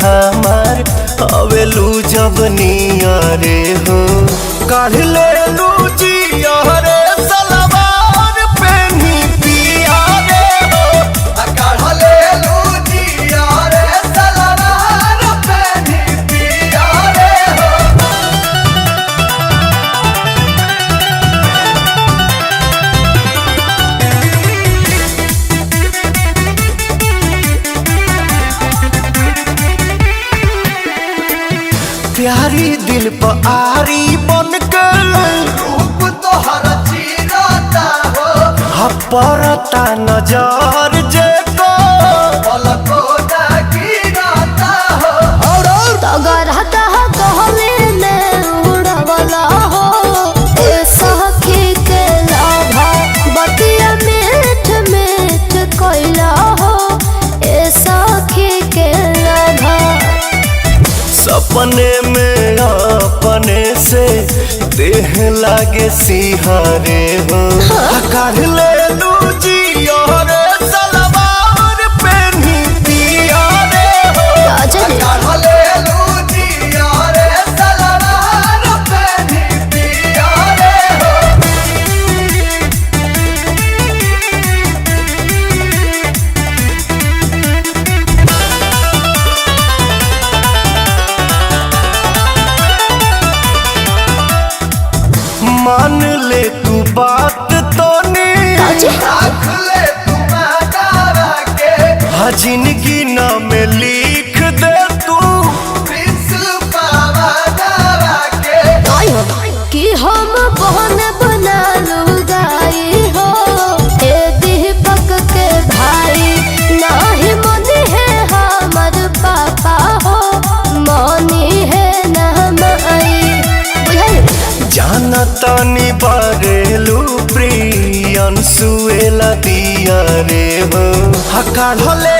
हमार अवेलू जब नियरे हो काढ़ ले लू जिया रे सलवार पेनी पिया रे हो काढ़ ले लू जिया रे सलवार पेनी पिया रे हो। प्यारी दिल पर आरी बन के रूप तोहर चीरता हो परता नजर जे को पलको ना गिरता हो। अगर कहले में उड़वला हो ए सखी के लाभा बतिया मीठ मीठ कोइला हो ए सखी के लाभा सपने में अपने से देह लागे सिहारे हो काढ़ ले लू जिया रे सलवार पेनी पिया रे हो काढ़ ले लू जिया रे सलवार पेनी पिया रे हो। मान ले तू बात तो नहीं रख ले तू मातारा के जिंदगी नाम लिख दे तू प्रिंसिपल दावा के कि हम बहन बना लुगाई हो ए दीपक के भाई नाही मनी है हमर पापा हो मनी है ना माई बुझाई जाना तानी बारेलू प्रियन सुएला दिया रे हो काढ़ ले